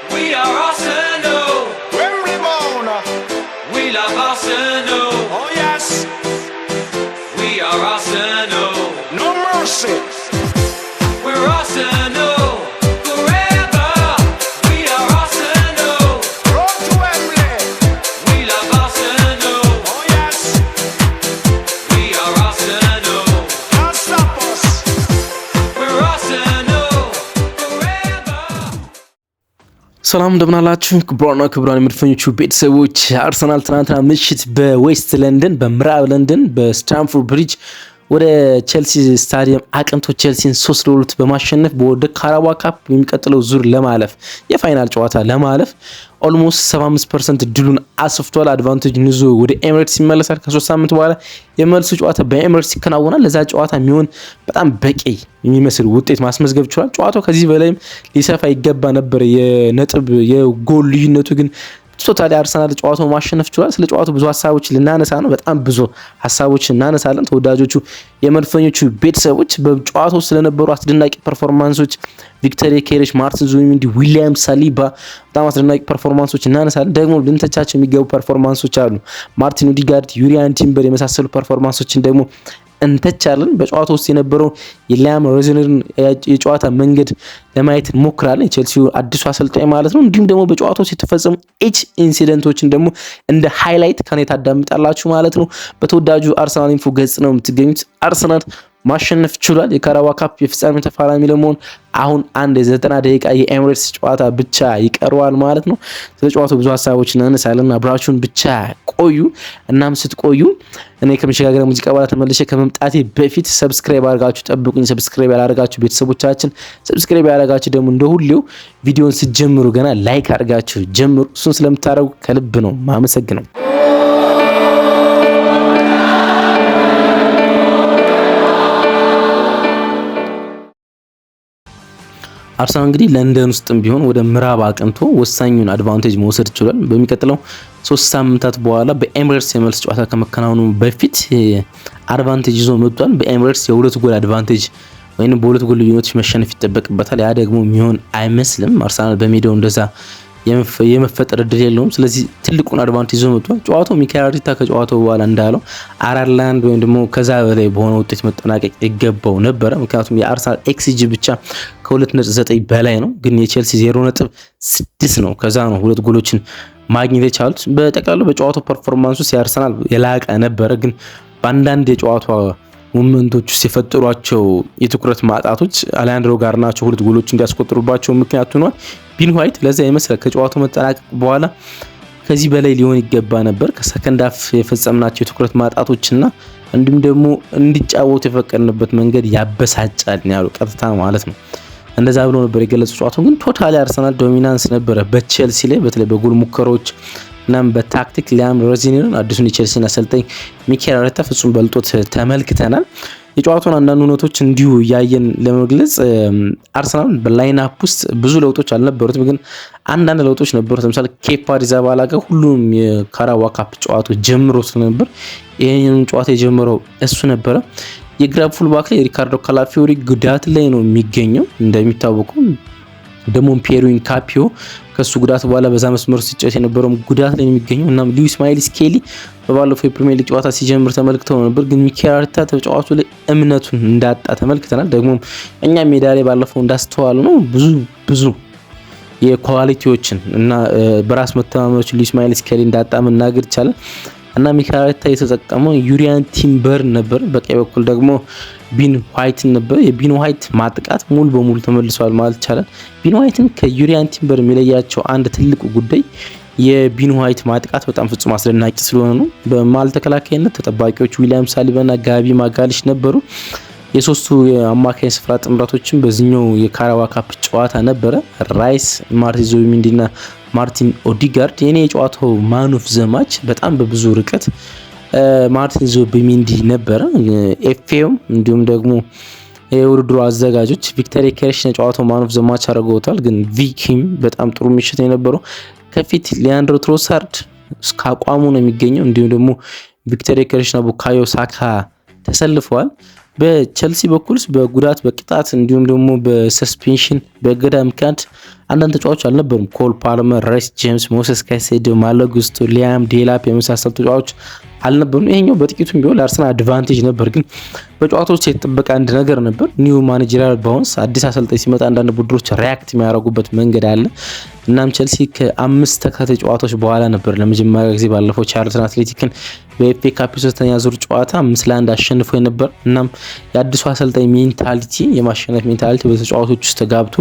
We are Arsenal. Wembley bound. We love Arsenal. Oh yes. We are Arsenal. No mercy. We're Arsenal forever. We are Arsenal. Road to Wembley. We love Arsenal. Oh yes. We are Arsenal. Can't stop us. We're Arsenal forever. ሰላም እንደምናላችሁ ክቡራን የመድፈኞቹ ቤተሰቦች አርሰናል ትናንትና ምሽት በዌስት ለንደን በምዕራብ ለንደን በስታንፎርድ ብሪጅ ወደ ቼልሲ ስታዲየም አቅንቶ ቼልሲን 3-2 በማሸነፍ ወደ ካራባ ካፕ የሚቀጥለው ዙር ለማለፍ የፋይናል ጨዋታ ለማለፍ ኦልሞስት 75% ድሉን አስፍቷል። አድቫንቴጅ ይዞ ወደ ኤሚሬትስ ይመለሳል። ከ3 ሳምንት በኋላ የመልሱ ጨዋታ በኤሚሬትስ ይከናወናል። ለዛ ጨዋታ የሚሆን በጣም በቂ የሚመስል ውጤት ማስመዝገብ ይችላል። ጨዋታው ከዚህ በላይም ሊሰፋ ይገባ ነበር። የነጥብ የጎል ልዩነቱ ግን ቶታሊ አርሰናል ጨዋታው ማሸነፍ ይችላል። ስለ ጨዋታው ብዙ ሀሳቦች ልናነሳ ነው። በጣም ብዙ ሀሳቦች እናነሳለን። ተወዳጆቹ የመድፈኞቹ ቤተሰቦች በጨዋታው ስለነበሩ አስደናቂ ፐርፎርማንሶች ቪክተር ኬሬሽ፣ ማርቲን ዙቢሜንዲ፣ ዊሊያም ሳሊባ በጣም አስደናቂ ፐርፎርማንሶች እናነሳለን። ደግሞ ልንተቻቸው የሚገቡ ፐርፎርማንሶች አሉ። ማርቲን ኦዲጋርድ፣ ዩሪያን ቲምበር የመሳሰሉ ፐርፎርማንሶችን ደግሞ እንተቻለን። በጨዋታ ውስጥ የነበረው የሊያም ሮዝነርን የጨዋታ መንገድ ለማየት እንሞክራለን። የቼልሲው አዲሱ አሰልጣኝ ማለት ነው። እንዲሁም ደግሞ በጨዋታ ውስጥ የተፈጸሙ ኤች ኢንሲደንቶችን ደግሞ እንደ ሃይላይት ከኔ ታዳምጣላችሁ ማለት ነው። በተወዳጁ አርሰናል ኢንፎ ገጽ ነው የምትገኙት። አርሰናል ማሸነፍ ችሏል። የካራባ ካፕ የፍጻሜ ተፋላሚ ለመሆን አሁን አንድ የ90 ደቂቃ የኤሚሬትስ ጨዋታ ብቻ ይቀረዋል ማለት ነው። ስለ ጨዋታው ብዙ ሀሳቦች እናነሳለን። አብራችሁን ብቻ ቆዩ። እናም ስትቆዩ እኔ ከመሸጋገሪያ ሙዚቃ በኋላ ተመልሼ ከመምጣቴ በፊት ሰብስክራይብ አድርጋችሁ ጠብቁኝ። ሰብስክራይብ ያላደረጋችሁ ቤተሰቦቻችን ሰብስክራይብ ያላደረጋችሁ ደግሞ እንደሁሌው ቪዲዮን ስትጀምሩ ገና ላይክ አድርጋችሁ ጀምሩ። እሱን ስለምታደርጉ ከልብ ነው ማመሰግነው። አርሰናል እንግዲህ ለንደን ውስጥም ቢሆን ወደ ምዕራብ አቅንቶ ወሳኙን አድቫንቴጅ መውሰድ ይችላል። በሚቀጥለው 3 ሳምንታት በኋላ በኤሚሬትስ የመልስ ጨዋታ ከመከናወኑ በፊት አድቫንቴጅ ይዞ መጥቷል። በኤሚሬትስ የ2 ጎል አድቫንቴጅ ወይንም በ2 ጎል ልዩነት መሸነፍ ይጠበቅበታል። ያ ደግሞ የሚሆን አይመስልም። አርሰናል በሜዳው እንደዛ የመፈጠር እድል የለውም። ስለዚህ ትልቁን አድቫንቴጅ ይዞ መጥቷል። ጨዋታው ሚካኤል አርቴታ ከጨዋታው በኋላ እንዳለው 4-1 ወይም ደግሞ ከዛ በላይ በሆነ ውጤት መጠናቀቅ ይገባው ነበረ። ምክንያቱም የአርሰናል ኤክስጂ ብቻ ከ2.9 በላይ ነው፣ ግን የቼልሲ 0.6 ነው። ከዛ ነው 2 ጎሎችን ማግኘት የቻሉት። በጠቅላላው በጨዋታው ፐርፎርማንስ ውስጥ የአርሰናል የላቀ ነበረ፣ ግን በአንዳንድ የጨዋታው ሞመንቶች ውስጥ የፈጠሯቸው የትኩረት ማጣቶች አሌሃንድሮ ጋርናቾ 2 ጎሎች እንዲያስቆጥሩባቸው ምክንያት ሆኗል። ቢን ዋይት ለዛ ይመስላል ከጨዋታው መጠናቀቅ በኋላ ከዚህ በላይ ሊሆን ይገባ ነበር። ከሰከንድ ሃፍ የፈጸምናቸው የትኩረት ማጣቶችና እንዲሁም ደግሞ እንዲጫወቱ የፈቀድንበት መንገድ ያበሳጫል ያሉ ቀጥታ ማለት ነው። እንደዛ ብሎ ነበር የገለጹ። ጨዋታው ግን ቶታሊ አርሰናል ዶሚናንስ ነበረ በቼልሲ ላይ በተለይ በጎል ሙከራዎች እናም በታክቲክ ሊያም ሮዝነርን አዲሱን የቼልሲን አሰልጣኝ ሚካኤል አርቴታ ፍጹም በልጦት ተመልክተናል። የጨዋታውን አንዳንድ ሁነቶች እንዲሁ ያየን ለመግለጽ አርሰናል በላይን አፕ ውስጥ ብዙ ለውጦች አልነበሩትም፣ ግን አንዳንድ ለውጦች ነበሩት። ለምሳሌ ኬፓ አሪዛባላጋ ሁሉም የካራባ ካፕ ጨዋታዎች ጀምሮ ስለነበር ይሄንን ጨዋታ የጀመረው እሱ ነበረ። የግራ ፉልባክ ላይ ሪካርዶ ካላፊዮሪ ጉዳት ላይ ነው የሚገኘው። እንደሚታወቀው ደግሞ ፒየሩን ካፒዮ ከሱ ጉዳት በኋላ በዛ መስመር ሲጫወት የነበረው ጉዳት ላይ ነው የሚገኘው። እናም ሉዊስ ማይሊ ስኬሊ በባለፈው የፕሪሚየር ሊግ ጨዋታ ሲጀምር ተመልክተው ነበር፣ ግን ሚካኤል አርቴታ ተጫዋቹ ላይ እምነቱን እንዳጣ ተመልክተናል። ደግሞ እኛ ሜዳ ላይ ባለፈው እንዳስተዋሉ ነው ብዙ የኳሊቲዎችን እና በራስ መተማመኖችን ሉዊስ ማይሊ ስኬሊ እንዳጣ መናገር ይቻላል። እና ሚካኤል አርቴታ የተጠቀመው ዩሪያን ቲምበር ነበር። በቀኝ በኩል ደግሞ ቢን ዋይት ነበር። የቢን ዋይት ማጥቃት ሙሉ በሙሉ ተመልሷል ማለት ይቻላል። ቢን ዋይትን ከዩሪያን ቲምበር የሚለያቸው አንድ ትልቁ ጉዳይ የቢን ዋይት ማጥቃት በጣም ፍጹም አስደናቂ ስለሆነ ነው። በመሃል ተከላካይነት ተጠባቂዎች ዊሊያም ሳሊባና ጋቢ ማጋሊሽ ነበሩ። የሶስቱ የአማካኝ ስፍራ ጥምረቶችን በዚህኛው የካራባ ካፕ ጨዋታ ነበረ። ራይስ፣ ማርቲን ዙቢሜንዲና ማርቲን ኦዲጋርድ። የኔ የጨዋታው ማን ኦፍ ዘ ማች በጣም በብዙ ርቀት ማርቲን ዙቢሜንዲ ነበረ። ኤፍኤም እንዲሁም ደግሞ የውድድሩ አዘጋጆች ቪክተር ኬሬሽ ጨዋታው ማን ኦፍ ዘ ማች አድርገውታል። ግን ቪኪም በጣም ጥሩ ምሽት የነበረው ከፊት ሊያንድሮ ትሮሳርድ እስከ አቋሙ ነው የሚገኘው። እንዲሁም ደግሞ ቪክተር ኬሬሽና ቡካዮ ሳካ ተሰልፈዋል። በቸልሲ በኩል በጉዳት በቅጣት እንዲሁም ደግሞ በሰስፔንሽን በእገዳ ምክንያት አንዳንድ ተጫዋቾች አልነበሩም። ኮል ፓልመር፣ ራይስ ጄምስ፣ ሞሴስ ካይሴዶ፣ ማለጉስቶ፣ ሊያም ዴላፕ የመሳሰሉ ተጫዋቾች አልነበሩም። ይሄኛው በጥቂቱም ቢሆን ለአርሰናል አድቫንቴጅ ነበር፣ ግን በጨዋታው ውስጥ የተጠበቀ አንድ ነገር ነበር። ኒው ማኔጀሪያል ባውንስ፣ አዲስ አሰልጣኝ ሲመጣ አንዳንድ ቡድኖች ሪያክት የሚያደርጉበት መንገድ አለ። እናም ቼልሲ ከ5 ተከታታይ ጨዋታዎች በኋላ ነበር ለመጀመሪያ ጊዜ ባለፈው ቻርልተን አትሌቲክን በኤፍኤ ካፕ ሶስተኛ ዙር ጨዋታ 5-1 አሸንፎ ነበር። እናም የአዲሱ አሰልጣኝ ሜንታሊቲ የማሸነፍ ሜንታሊቲ በተጫዋቾች ውስጥ ተጋብቶ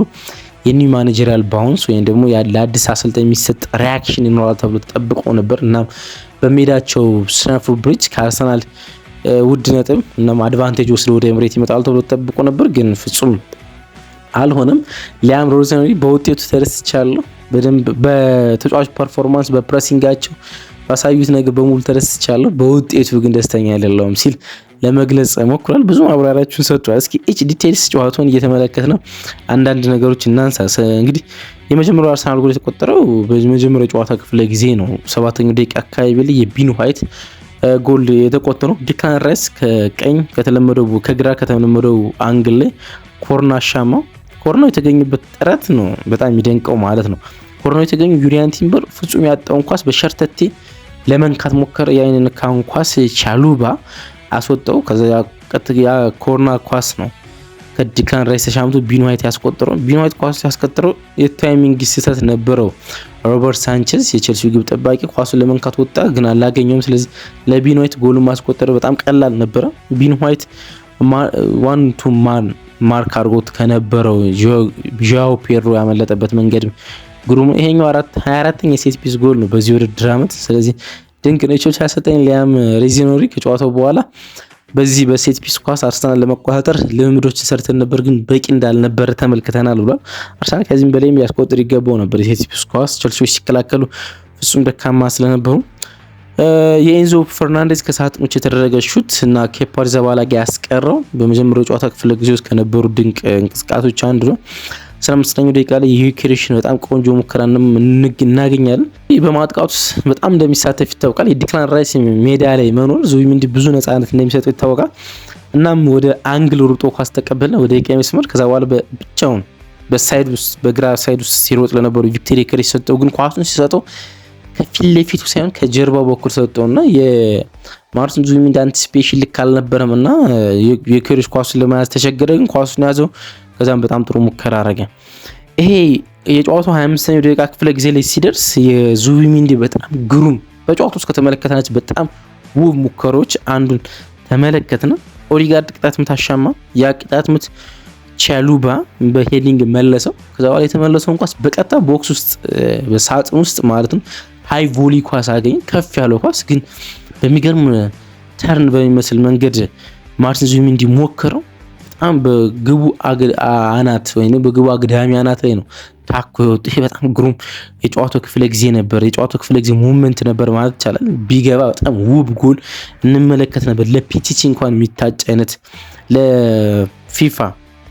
የኒው ማኔጀሪያል ባውንስ ወይም ደግሞ ለአዲስ አሰልጣኝ የሚሰጥ ሪያክሽን ይኖራል ተብሎ ተጠብቆ ነበር። እናም በሜዳቸው ስታንፎርድ ብሪጅ ከአርሰናል ውድ ነጥብ እናም አድቫንቴጅ ወስዶ ወደ ኤምሬት ይመጣል ተብሎ ተጠብቆ ነበር፣ ግን ፍጹም አልሆነም። ሊያም ሮዘነሪ በውጤቱ ተደስቻለሁ። በደንብ በተጫዋች ፐርፎርማንስ በፕሬሲንጋቸው ባሳዩት ነገር በሙሉ ተደስቻለሁ፣ በውጤቱ ግን ደስተኛ አይደለሁም ሲል ለመግለጽ ሞክሯል። ብዙ ማብራሪያዎችን ሰጥቷል። እስኪ ኤች ዲቴይልስ ጨዋታውን እየተመለከት ነው አንዳንድ ነገሮች እናንሳ። እንግዲህ የመጀመሪያው አርሰናል ጎል የተቆጠረው በመጀመሪያው ጨዋታ ክፍለ ጊዜ ነው። 7ኛው ደቂቃ አካባቢ ላይ የቢን ዋይት ጎል የተቆጠረው ዲክላን ራይስ ከግራ ከተለመደው አንግል ላይ ኮርና አሻማው። ኮርናው የተገኘበት ጥረት ነው በጣም የሚደንቀው ማለት ነው። ኮርናው የተገኘው ዩሪያን ቲምበር ፍጹም ያጣውን ኳስ በሸርተቴ ለመንካት ሞከረ። ያንን ካን ኳስ ቻሉባ አስወጣው። ከዛ ያ ኮርና ኳስ ነው ከዲክላን ራይስ ተሻምቶ ቢን ዋይት ያስቆጠረው። ቢን ዋይት ኳስ ያስቆጠረው የታይሚንግ ስህተት ነበረው። ሮበርት ሳንቼዝ የቼልሲ ግብ ጠባቂ ኳሱን ለመንካት ወጣ፣ ግን አላገኘውም። ስለዚህ ለቢን ዋይት ጎሉን ማስቆጠር በጣም ቀላል ነበረ። ቢን ዋይት ዋን ቱ ማን ማርክ አድርጎት ከነበረው ዣኦ ፔድሮ ያመለጠበት መንገድ ግሩም። ይሄኛው 24ኛ የሴት ፒስ ጎል ነው በዚህ ውድድር ዓመት። ስለዚህ ድንቅ ነው። የቼልሲ አሰልጣኝ ሊያም ሮዘነሪ ከጨዋታው በኋላ በዚህ በሴት ፒስ ኳስ አርሰናል ለመቆጣጠር ልምምዶችን ሰርተን ነበር፣ ግን በቂ እንዳልነበረ ተመልክተናል ብሏል። አርሰናል ከዚህም በላይም ሊያስቆጥር ይገባው ነበር። የሴት ፒስ ኳስ ቼልሲዎች ሲከላከሉ ፍጹም ደካማ ስለነበሩ የኤንዞ ፈርናንዴዝ ከሳጥኖች የተደረገ ሹት እና ኬፓ አሪዛባላጋ ያስቀረው በመጀመሪያው ጨዋታ ክፍለ ጊዜ ውስጥ ከነበሩ ድንቅ እንቅስቃሴዎች አንዱ ነው። 15ኛው ደቂቃ ላይ የዩኬሬሽን በጣም ቆንጆ ሙከራ እናገኛለን። በማጥቃቱ በጣም እንደሚሳተፍ ይታወቃል። የዲክላን ራይስ ሜዳ ላይ መኖር ዙቢሜንዲ ብዙ ነፃነት እንደሚሰጠው ይታወቃል። እናም ወደ አንግል ሩጦ ኳስ ተቀበለ ወደ ቀኝ መስመር። ከዛ በኋላ ብቻውን በሳይድ ውስጥ በግራ ሳይድ ውስጥ ሲሮጥ ለነበሩ ቪክቶሪ ዮኬሬሽ ሰጠው። ግን ኳሱን ሲሰጠው ከፊት ለፊቱ ሳይሆን ከጀርባው በኩል ሰጠውና የማርቲን ዙቢሜንዲ አንቲሲፔሽን ልክ አልነበረም እና ዮኬሬሽ ኳሱን ለመያዝ ተቸገረ። ግን ኳሱን ያዘው። ከዛም በጣም ጥሩ ሙከራ አረገ። ይሄ የጨዋታው 25ኛው ደቂቃ ክፍለ ጊዜ ላይ ሲደርስ የዙቢሜንዲ በጣም ግሩም በጨዋታው ውስጥ ከተመለከተናቸው በጣም ውብ ሙከራዎች አንዱን ተመለከትና ኦዲጋርድ ቅጣት ምት አሻማ። ያ ቅጣት ምት ቻሉባ በሄዲንግ መለሰው። ከዛ በኋላ የተመለሰውን ኳስ በቀጥታ ቦክስ ውስጥ በሳጥን ውስጥ ማለት ነው ሃይ ቮሊ ኳስ አገኘ። ከፍ ያለው ኳስ ግን በሚገርም ተርን በሚመስል መንገድ ማርቲን ዙቢሜንዲ ሞከረው። በጣም በግቡ አናት ወይም በግቡ አግዳሚ አናት ላይ ነው ታኮ ይወጥ። ይሄ በጣም ግሩም የጨዋታው ክፍለ ጊዜ ነበር። የጨዋታው ክፍለ ጊዜ ሞመንት ነበር ማለት ይቻላል። ቢገባ በጣም ውብ ጎል እንመለከት ነበር። ለፒቲቲ እንኳን የሚታጭ አይነት ለፊፋ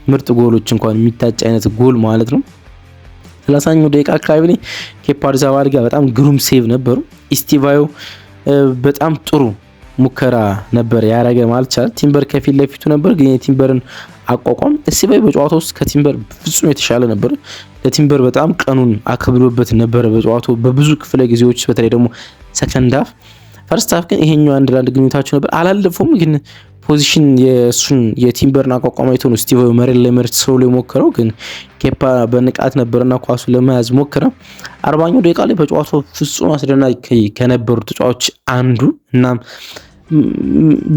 ምርጥ ጎሎች እንኳን የሚታጭ አይነት ጎል ማለት ነው። 30ኛው ደቂቃ አካባቢ ላይ ኬፓ አሪዛባላጋ በጣም ግሩም ሴቭ ነበሩ። ኢስቲቫዮ በጣም ጥሩ ሙከራ ነበር ያረገ ማለት ይቻላል። ቲምበር ከፊት ለፊቱ ነበር፣ ግን የቲምበርን አቋቋም ኢስቲቫዮ በጨዋታው ውስጥ ከቲምበር ፍጹም የተሻለ ነበር። ለቲምበር በጣም ቀኑን አክብሎበት ነበር በጨዋታው በብዙ ክፍለ ጊዜዎች፣ በተለይ ደግሞ ሰከንድ ሃፍ። ፈርስት ሃፍ ግን ይሄኛው አንድ ላንድ ግንኙነታቸው ነበር፣ አላለፈውም። ግን ፖዚሽን የሱን የቲምበርን አቋቋም አይቶ ነው ኢስቲቫዮ መሬት ላይ መሬት ሰው ላይ ሞከረው፣ ግን ኬፓ በንቃት ነበርና ኳሱን ለመያዝ ሞከረ። 40ኛው ደቂቃ ላይ በጨዋታው ፍጹም አስደናቂ ከነበሩ ተጫዋቾች አንዱ እና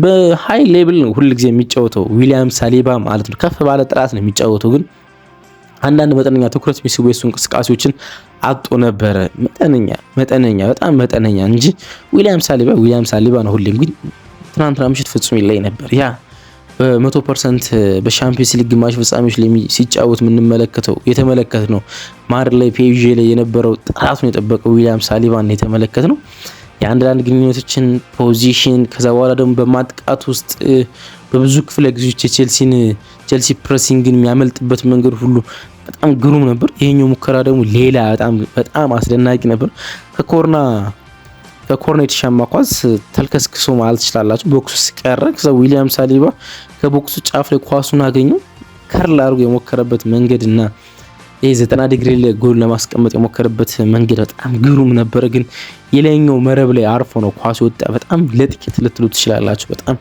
በሃይ ሌቭል ነው ሁልጊዜ የሚጫወተው ዊሊያም ሳሊባ ማለት ነው። ከፍ ባለ ጥራት ነው የሚጫወተው፣ ግን አንዳንድ መጠነኛ ትኩረት የሚስቡ የሱ እንቅስቃሴዎችን አጥቶ ነበረ። መጠነኛ በጣም መጠነኛ እንጂ ዊሊያም ሳሊባ ነው ሁሌም። ግን ትናንትና ምሽት ፍጹም ይለይ ነበር። ያ በ100% በሻምፒዮንስ ሊግ ግማሽ ፍጻሜዎች ላይ ሲጫወት የተመለከት ነው። ማር ላይ ፔዥ ላይ የነበረው ጥራቱን የጠበቀው ዊሊያም ሳሊባን የተመለከት ነው። የአንድ ላንድ ግንኙነቶችን ፖዚሽን፣ ከዛ በኋላ ደግሞ በማጥቃት ውስጥ በብዙ ክፍለ ጊዜዎች ቼልሲ ፕሬሲንግን የሚያመልጥበት መንገድ ሁሉ በጣም ግሩም ነበር። ይሄኛው ሙከራ ደግሞ ሌላ በጣም አስደናቂ ነበር። ከኮርና የተሻማ ኳስ ተልከስክሶ ማለት ትችላላችሁ። ቦክስ ውስጥ ቀረ። ከዛ ዊሊያም ሳሊባ ከቦክሱ ጫፍ ላይ ኳሱን አገኘው። ከርል አድርጎ የሞከረበት መንገድና ይሄ 90 ዲግሪ ላይ ጎል ለማስቀመጥ የሞከረበት መንገድ በጣም ግሩም ነበረ። ግን የላይኛው መረብ ላይ አርፎ ነው ኳስ ወጣ። በጣም ለጥቂት ልትሉ ትችላላችሁ። በጣም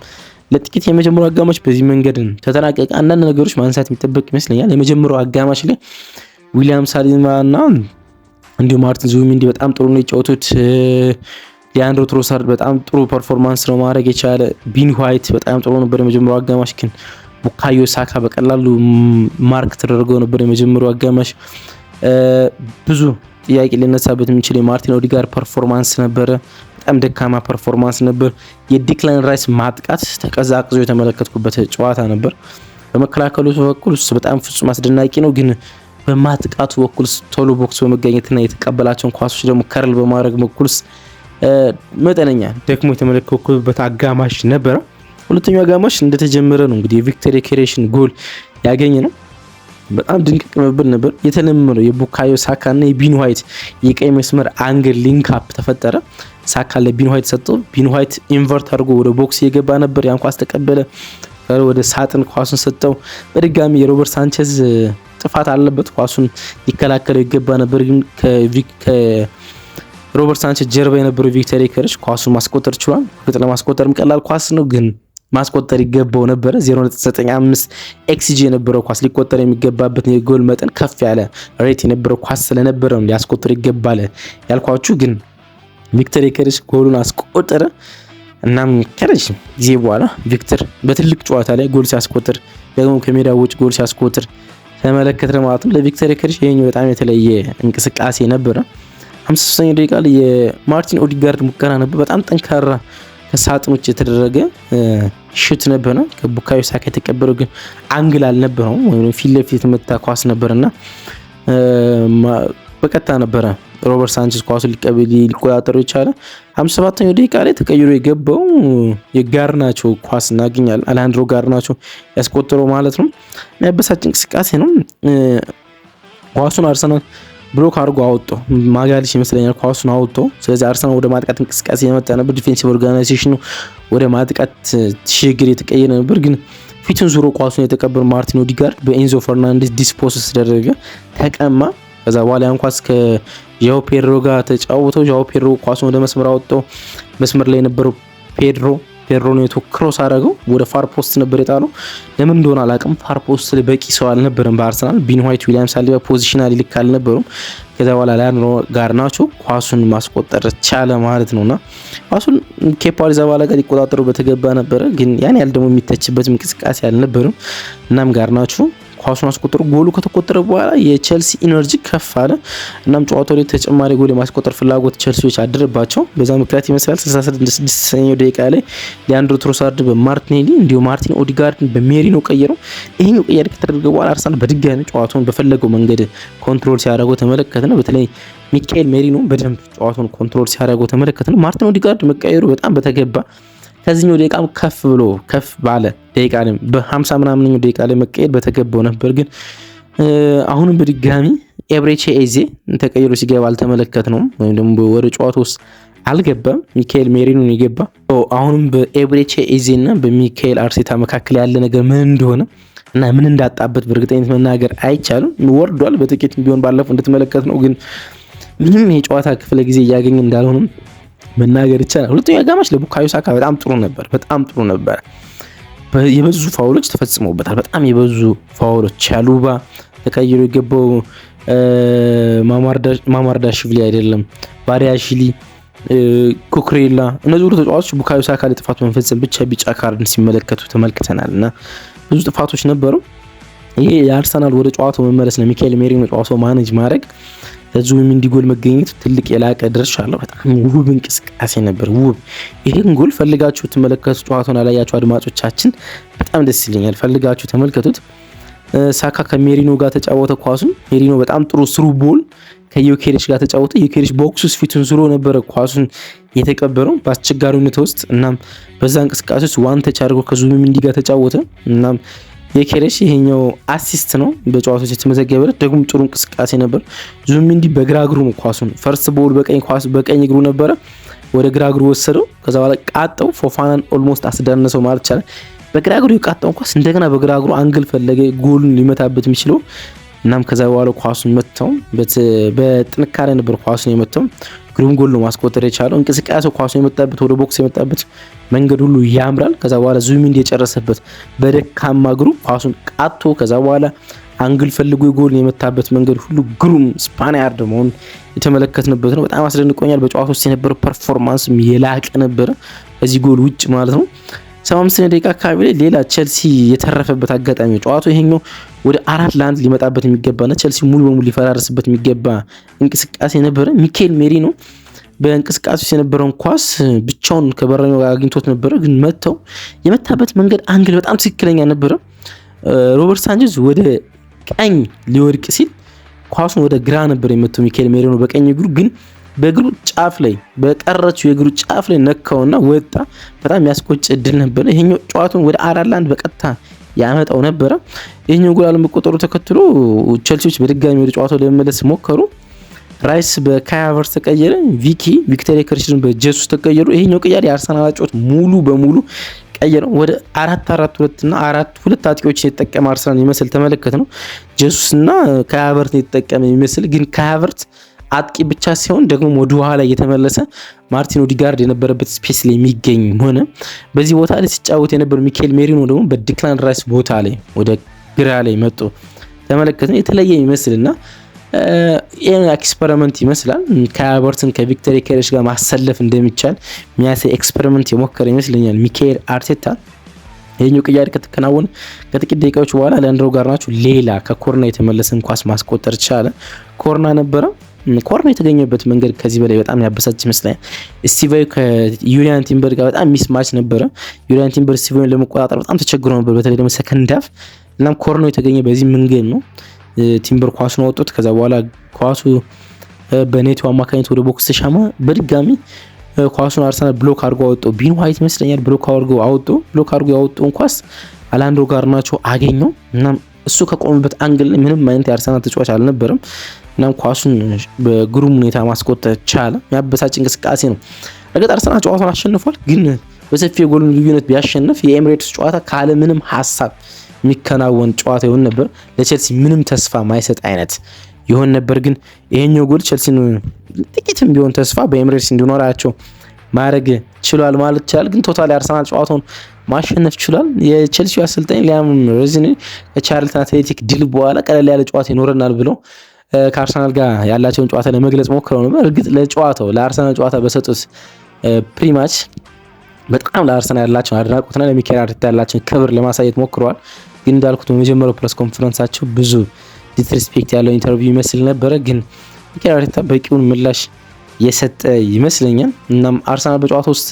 ለጥቂት የመጀመሪያው አጋማሽ በዚህ መንገድ ተጠናቀቀ። አንዳንድ ነገሮች ማንሳት የሚጠበቅ ይመስለኛል። የመጀመሪያው አጋማሽ ላይ ዊሊያም ሳሊባና እንዲሁ ማርቲን ዙቢሜንዲ በጣም ጥሩ ነው የጫወቱት። ሊያንድሮ ትሮሳርድ በጣም ጥሩ ፐርፎርማንስ ነው ማድረግ የቻለ። ቤን ዋይት በጣም ጥሩ ነበር የመጀመሪያው አጋማሽ። ግን ቡካዮ ሳካ በቀላሉ ማርክ ተደርገው ነበር የመጀመሪያው አጋማሽ። ብዙ ጥያቄ ሊነሳበት የሚችል የማርቲን ኦዲጋርድ ፐርፎርማንስ ነበረ። በጣም ደካማ ፐርፎርማንስ ነበር። የዲክላን ራይስ ማጥቃት ተቀዛቅዞ የተመለከትኩበት ጨዋታ ነበር። በመከላከሉ በኩል በጣም ፍጹም አስደናቂ ነው። ግን በማጥቃቱ በኩል ቶሎ ቦክስ በመገኘትና የተቀበላቸውን ኳሶች ደግሞ ከርል በማድረግ በኩል መጠነኛ ደክሞ የተመለከትኩበት አጋማሽ ነበረ። ሁለተኛው አጋማሽ እንደተጀመረ ነው እንግዲህ የቪክተር ዮኬሬሽን ጎል ያገኘ ነው። በጣም ድንቅ ቅብብል ነበር። የተለመደው የቡካዮ ሳካ እና የቤን ዋይት የቀይ መስመር አንግል ሊንክ አፕ ተፈጠረ። ሳካ ለቤን ዋይት ሰጠው። ቤን ዋይት ኢንቨርት አድርጎ ወደ ቦክስ እየገባ ነበር። ያን ኳስ ተቀበለ፣ ወደ ሳጥን ኳሱን ሰጠው። በድጋሚ የሮበርት ሳንቼዝ ጥፋት አለበት። ኳሱን ሊከላከለው ይገባ ነበር። ግን ሮበርት ሳንቼዝ ጀርባ የነበረው ቪክተር ዮኬሬሽ ኳሱን ማስቆጠር ችሏል። እርግጥ ለማስቆጠርም ቀላል ኳስ ነው፣ ግን ማስቆጠር ይገባው ነበረ። 0.95 ኤክስጂ የነበረው ኳስ ሊቆጠር የሚገባበት የጎል መጠን ከፍ ያለ ሬት የነበረው ኳስ ስለነበረ ነው ሊያስቆጠር ይገባል ያልኳችሁ። ግን ቪክተር ዮኬሬሽ ጎሉን አስቆጠረ። እናም ከረጅም ጊዜ በኋላ ቪክተር በትልቅ ጨዋታ ላይ ጎል ሲያስቆጥር ደግሞ ከሜዳ ውጭ ጎል ሲያስቆጥር ተመለከተ ማለት ነው። ለቪክተር ዮኬሬሽ ይሄኛው በጣም የተለየ እንቅስቃሴ ነበረ። 53ኛው ደቂቃ ላይ የማርቲን ኦዲጋርድ ሙከራ ነበር። በጣም ጠንካራ ከሳጥኖች የተደረገ ሹት ነበረ። ከቡካዮ ሳካ የተቀበለው ግን አንግል አልነበረውም፣ ወይም ፊት ለፊት የተመታ ኳስ ነበርና በቀጥታ ነበረ ሮበርት ሳንቼዝ ኳሱን ሊቆጣጠሩ የቻለ። 57ኛው ደቂቃ ላይ ተቀይሮ የገባው የጋርናቾ ኳስ እናገኛለን። አሌሃንድሮ ጋርናቾ ያስቆጠረው ማለት ነው። የሚያበሳጭ እንቅስቃሴ ነው። ኳሱን አርሰናል ብሎክ አድርጎ አወጣ። ማጋሊሽ ይመስለኛል ኳሱን አወጣ። ስለዚህ አርሰናል ወደ ማጥቃት እንቅስቃሴ የመጣ ነበር። ዲፌንሲቭ ኦርጋናይዜሽኑ ወደ ማጥቃት ሽግግር የተቀየረ ነበር። ግን ፊቱን ዙሮ ኳሱን የተቀበለው ማርቲን ኦዲጋርድ በኤንዞ ፈርናንዴዝ ዲስፖስ ተደረገ፣ ተቀማ። ከዛ በኋላ ያን ኳስ ከዣኦ ፔድሮ ጋር ተጫውተው ዣኦ ፔድሮ ኳሱን ወደ መስመር አወጣው። መስመር ላይ የነበረው ፔድሮ ነው ክሮስ አደረገው። ወደ ፋር ፖስት ነበር የጣለው። ለምን እንደሆነ አላውቅም። ፋር ፖስት ላይ በቂ ሰው አልነበረም በአርሰናል። ቤን ዋይት፣ ዊሊያም ሳሊባ ፖዚሽናል ልክ አልነበሩም። ከዛ በኋላ አሌሃንድሮ ጋርናቾ ኳሱን ማስቆጠር ቻለ ማለት ነውና ኳሱን ኬፓ አሪዛባላጋ ሊቆጣጠሩ በተገባ ነበረ። ግን ያን ያህል ደግሞ የሚተችበት እንቅስቃሴ አልነበረም። እናም ጋርናቾ ኳሱን አስቆጠሩ። ጎሉ ከተቆጠረ በኋላ የቼልሲ ኢነርጂ ከፍ አለ። እናም ጨዋታው ላይ ተጨማሪ ጎል የማስቆጠር ፍላጎት ቼልሲዎች አደረባቸው። በዛ ምክንያት ይመስላል 66ኛው ደቂቃ ላይ ሊያንድሮ ትሮሳርድ በማርቲኔሊ እንዲሁም ማርቲን ኦዲጋርድን በሜሪኖ ቀየረው። ይሄኛው ቀየር ከተደረገ በኋላ አርሰናል በድጋሚ ጨዋታውን በፈለገው መንገድ ኮንትሮል ሲያደርገው ተመለከተን። በተለይ ሚካኤል ሜሪኖ በደንብ ጨዋታውን ኮንትሮል ሲያደርገው ተመለከተን። ማርቲን ኦዲጋርድ መቀየሩ በጣም በተገባ ከዚህኛው ደቂቃም ከፍ ባለ ደቂቃ ላይ በ50 ምናምንኛው ደቂቃ ላይ መቀየር በተገባው ነበር። ግን አሁንም በድጋሚ ኤብሬቼ ኤዜ ተቀይሮ ሲገባ አልተመለከትነውም፣ ወይም ደግሞ ወደ ጨዋታ ውስጥ አልገባም። ሚካኤል ሜሪኖ የገባ። አሁንም በኤብሬቼ ኤዜ እና በሚካኤል አርቴታ መካከል ያለ ነገር ምን እንደሆነ እና ምን እንዳጣበት በእርግጠኝነት መናገር አይቻልም። ወርዷል በጥቂት ቢሆን ባለፈው እንደተመለከት ነው። ግን ምንም የጨዋታ ክፍለ ጊዜ እያገኘ እንዳልሆነም መናገር ይቻላል። ሁለተኛው አጋማሽ ለቡካዮ ሳካ በጣም ጥሩ ነበር። የበዙ ፋውሎች ተፈጽመውበታል። በጣም የበዙ ፋውሎች። ቻሉባ ተቀይሮ የገባው ማማርዳሽቪሊ አይደለም፣ ባሪያሽሊ፣ ኩክሬላ፣ እነዚህ ሁሉ ተጫዋቾች ቡካዮ ሳካ ለጥፋት መንፈጸም ብቻ ቢጫ ካርድን ሲመለከቱ ተመልክተናል እና ብዙ ጥፋቶች ነበሩ። ይሄ የአርሰናል ወደ ጨዋታው መመለስ ነው። ሚካኤል ሜሪኖ ጨዋታው ማኔጅ ማድረግ ዙቢሜንዲ ጎል መገኘት ትልቅ የላቀ ድርሻ አለው። በጣም ውብ እንቅስቃሴ ነበር። ውብ ይሄን ጎል ፈልጋችሁ ተመለከቱ። ጨዋታውን ያላያችሁ አድማጮቻችን በጣም ደስ ይለኛል። ፈልጋችሁ ተመልከቱት። ሳካ ከሜሪኖ ጋር ተጫወተ ኳሱን። ሜሪኖ በጣም ጥሩ ስሩ ቦል ከዮኬሬሽ ጋር ተጫወተ። ዮኬሬሽ ቦክስ ውስጥ ፊቱን ዙሮ ነበረ ኳሱን የተቀበለው በአስቸጋሪ ሁኔታ ውስጥ። እናም በዛ እንቅስቃሴ ውስጥ ዋን ተች አድርጎ ከዙቢሜንዲ ጋር ተጫወተ። እናም የኬሬሽ ይሄኛው አሲስት ነው በጨዋታው የተመዘገበለት። ደግሞ ጥሩ እንቅስቃሴ ነበር። ዙቢሜንዲ በግራ እግሩ ነው ኳሱን ፈርስት ቦል በቀኝ እግሩ ነበረ ወደ ግራ እግሩ ወሰደው። ከዛ በኋላ ቃጠው ፎፋናን ኦልሞስት አስዳነሰው ማለት ይቻላል። በግራ እግሩ የቃጠው ኳስ እንደገና በግራ እግሩ አንግል ፈለገ ጎሉን ሊመታበት የሚችለው እናም ከዛ በኋላ ኳሱን መተው በጥንካሬ ነበር ኳሱን የመተው። ግሩም ጎል ነው ማስቆጠር የቻለው። እንቅስቃሴው ኳሱን የመጣበት ወደ ቦክስ የመጣበት መንገድ ሁሉ ያምራል። ከዛ በኋላ ዙቢሜንዲ የጨረሰበት በደካማ እግሩ ኳሱን ቃቶ ከዛ በኋላ አንግል ፈልጎ ጎል የመታበት መንገድ ሁሉ ግሩም ስፓኒያርድ መሆኑን የተመለከትንበት ነው። በጣም አስደንቆኛል። በጨዋታ ውስጥ የነበረው ፐርፎርማንስም የላቀ ነበረ ከዚህ ጎል ውጭ ማለት ነው። 75 ደቂቃ አካባቢ ላይ ሌላ ቼልሲ የተረፈበት አጋጣሚ ነው። ጨዋታው ይሄኛው ወደ 4-1 ሊመጣበት የሚገባና ቼልሲ ሙሉ በሙሉ ሊፈራርስበት የሚገባ እንቅስቃሴ ነበረ። ሚኬል ሜሪኖ በእንቅስቃሴ ውስጥ የነበረውን ኳስ ብቻውን ከበረኛው አግኝቶት ነበረ፣ ግን መተው የመታበት መንገድ አንግል በጣም ትክክለኛ ነበረ። ሮበርት ሳንቼዝ ወደ ቀኝ ሊወድቅ ሲል ኳሱን ወደ ግራ ነበር የመተው ሚኬል ሜሪኖ በቀኝ እግሩ፣ ግን በእግሩ ጫፍ ላይ በቀረችው የእግሩ ጫፍ ላይ ነካውና ወጣ። በጣም የሚያስቆጭ እድል ነበር። ይሄኛው ጨዋታውን ወደ 4-1 በቀጥታ ያመጣው ነበረ። ይሄኛው ጎል አለመቆጠሩ ተከትሎ ቼልሲዎች በድጋሚ ወደ ጨዋታው ለመመለስ ሞከሩ። ራይስ በካይ ሃቨርትዝ ተቀየረ። ቪክተር ዮኬሬስን በጄሱስ ተቀየሩ። ይሄኛው ቅያሬ የአርሰናል ጨዋታ ሙሉ በሙሉ ቀየረው። ወደ 4-4-2 እና 4-2 አጥቂዎችን የተጠቀመ አርሰናል ይመስል ተመለከት ነው። ጄሱስና ካይ ሃቨርትዝ የተጠቀመ ይመስል፣ ግን ካይ ሃቨርትዝ አጥቂ ብቻ ሲሆን ደግሞ ወደ ኋላ እየተመለሰ ማርቲን ኦዲጋርድ የነበረበት ስፔስ ላይ የሚገኝ ሆነ። በዚህ ቦታ ላይ ሲጫወት የነበረው ሚኬል ሜሪኖ ደግሞ በዲክላን ራይስ ቦታ ላይ ወደ ግራ ላይ መጥቶ ተመለከትን። የተለየ ይመስልና ኤክስፐሪመንት ይመስላል። ካይ ሃቨርትዝን ከቪክተር ዮኬሬስ ጋር ማሰለፍ እንደሚቻል የሚያሳይ ኤክስፐሪመንት የሞከረ ይመስለኛል ሚኬል አርቴታ። ይሄኛው ቅያሬ ከተከናወነ ከጥቂት ደቂቃዎች በኋላ ሊያንድሮ ጋርናቾ ሌላ ከኮርና የተመለሰን ኳስ ማስቆጠር ቻለ። ኮርና ነበረ። ኮርና የተገኘበት መንገድ ከዚህ በላይ በጣም ያበሳጭ ይመስላል። ስቲቫዮ ከዩሪያን ቲምበር ጋር በጣም ሚስማች ነበረ። ዩሪያን ቲምበር ስቲቫዮን ለመቆጣጠር በጣም ተቸግሮ ነበር፣ በተለይ ደግሞ ሰከንድ ሃፍ። እናም ኮርናው የተገኘ በዚህ መንገድ ነው። ቲምበር ኳሱን አወጡት። ከዛ በኋላ ኳሱ በኔቶ አማካኝነት ወደ ቦክስ ተሻማ። በድጋሚ ኳሱን አርሰናል ብሎክ አድርጎ አወጣው። ቢን ዋይት ይመስለኛል ብሎክ አድርጎ አወጣው። ብሎክ አድርጎ ያወጣውን ኳስ አላንድሮ ጋርናቾ አገኘው። እናም እሱ ከቆመበት አንግል ላይ ምንም አይነት የአርሰናል ተጫዋች አልነበረም። እናም ኳሱን በግሩም ሁኔታ ማስቆጠር ቻለ። የሚያበሳጭ እንቅስቃሴ ነው። እርግጥ አርሰናል ጨዋታውን አሸንፏል፣ ግን በሰፊ የጎል ልዩነት ቢያሸንፍ የኤሚሬትስ ጨዋታ ካለ ምንም ሀሳብ የሚከናወን ጨዋታ ይሆን ነበር። ለቼልሲ ምንም ተስፋ ማይሰጥ አይነት ይሆን ነበር። ግን ይሄኛው ጎል ቼልሲን ጥቂትም ቢሆን ተስፋ በኤሚሬትስ እንዲኖራቸው ማድረግ ችሏል ማለት ይችላል። ግን ቶታሊ አርሰናል ጨዋታውን ማሸነፍ ችሏል። የቼልሲ አሰልጣኝ ሊያም ሮዝኒ ከቻርልተን አትሌቲክ ድል በኋላ ቀለል ያለ ጨዋታ ይኖረናል ብለው ከአርሰናል ጋር ያላቸውን ጨዋታ ለመግለጽ ሞክረው ነበር። እርግጥ ለጨዋታው ለአርሰናል ጨዋታ በሰጡት ፕሪማች በጣም ለአርሰናል ያላቸውን አድናቆትና ለሚኬል አርቴታ ያላቸውን ክብር ለማሳየት ሞክረዋል። ግን እንዳልኩት በመጀመሪያው ፕሬስ ኮንፈረንሳቸው ብዙ ዲስሪስፔክት ያለው ኢንተርቪው ይመስል ነበረ። ግን ሚኬል አርቴታ በቂውን ምላሽ የሰጠ ይመስለኛል። እናም አርሰናል በጨዋታ ውስጥ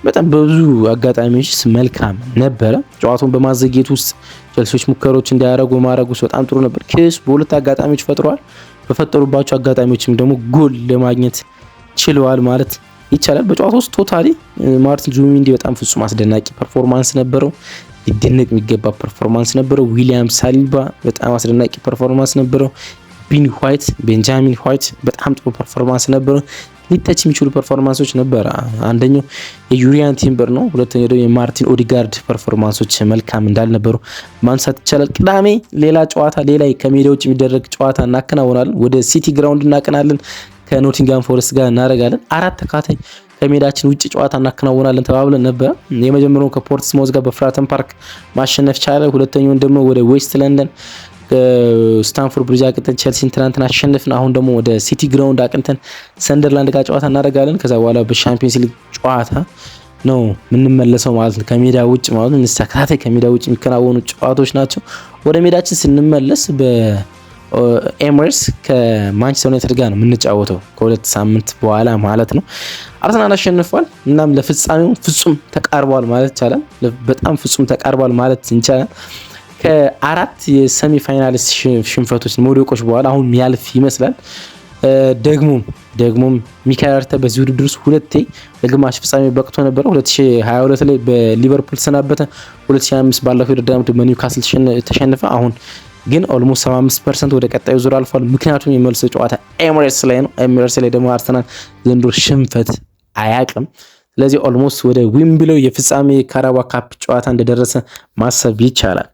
በጣም በብዙ አጋጣሚዎች መልካም ነበረ። ጨዋታውን በማዘግየት ውስጥ ቼልሲዎች ሙከሮች እንዲያደርጉ ማድረግ ውስጥ በጣም ጥሩ ነበር። ኬስ በሁለት አጋጣሚዎች ፈጥረዋል። በፈጠሩባቸው አጋጣሚዎችም ደግሞ ጎል ለማግኘት ችለዋል ማለት ይቻላል። በጨዋታ ውስጥ ቶታሊ ማርቲን ዙቢሜንዲ በጣም ፍጹም አስደናቂ ፐርፎርማንስ ነበረው። ሊደነቅ የሚገባ ፐርፎርማንስ ነበረው። ዊሊያም ሳሊባ በጣም አስደናቂ ፐርፎርማንስ ነበረው። ቤንጃሚን ዋይት በጣም ጥሩ ፐርፎርማንስ ነበረው። ሊተች የሚችሉ ፐርፎርማንሶች ነበረ። አንደኛው የዩሪያን ቲምበር ነው። ሁለተኛው ደግሞ የማርቲን ኦዲጋርድ ፐርፎርማንሶች መልካም እንዳልነበሩ ማንሳት ይቻላል። ቅዳሜ ሌላ ጨዋታ ሌላ ከሜዳ ውጭ የሚደረግ ጨዋታ እናከናውናለን። ወደ ሲቲ ግራውንድ እናቀናለን። ከኖቲንጋም ፎረስት ጋር እናደርጋለን። 4 ተካታይ ከሜዳችን ውጭ ጨዋታ እናከናውናለን ተባብለን ነበር። የመጀመሪያው ከፖርትስማውዝ ጋር በፍራተን ፓርክ ማሸነፍ ቻለ። ሁለተኛውን ደግሞ ወደ ዌስት ለንደን ስታንፎርድ ብሪጅ አቅንተን ቼልሲን ትናንትና አሸነፍን። አሁን ደግሞ ወደ ሲቲ ግራውንድ አቅንተን ሰንደርላንድ ጋር ጨዋታ እናደርጋለን። ከዛ በኋላ በሻምፒዮንስ ሊግ ጨዋታ ነው የምንመለሰው ማለት ነው። ከሜዳ ውጭ ማለት ነው። ተከታታይ ከሜዳ ውጭ የሚከናወኑ ጨዋታዎች ናቸው። ወደ ሜዳችን ስንመለስ በኤሚሬትስ ከማንቸስተር ዩናይትድ ጋር ነው የምንጫወተው ከ2 ሳምንት በኋላ ማለት ነው። አርሰናል አሸንፏል። እናም ለፍጻሜው ፍጹም ተቃርቧል ማለት ይቻላል። በጣም ፍጹም ተቃርቧል ማለት እንችላለን። ከ4 የሰሚ ፋይናሊስት ሽንፈቶች መውደቆች በኋላ አሁን የሚያልፍ ይመስላል። ደግሞም ሚኬል አርቴታ በዚህ ውድድር ውስጥ 2 ለግማሽ ፍጻሜ በቅቶ ነበር። 2022 ላይ በሊቨርፑል ተሰናበተ። 2025 ባለፈው የውድድር ዓመት በኒውካስል ተሸነፈ። አሁን ግን ኦልሞስት 75% ወደ ቀጣዩ ዙር አልፏል። ምክንያቱም የመልሶ ጨዋታ ኤሚሬትስ ላይ ነው። ኤሚሬትስ ላይ ደግሞ አርሰናል ዘንድሮ ሽንፈት አያውቅም። ስለዚህ ኦልሞስት ወደ ዊምብሌው የፍጻሜ ካራባኦ ካፕ ጨዋታ እንደደረሰ ማሰብ ይቻላል።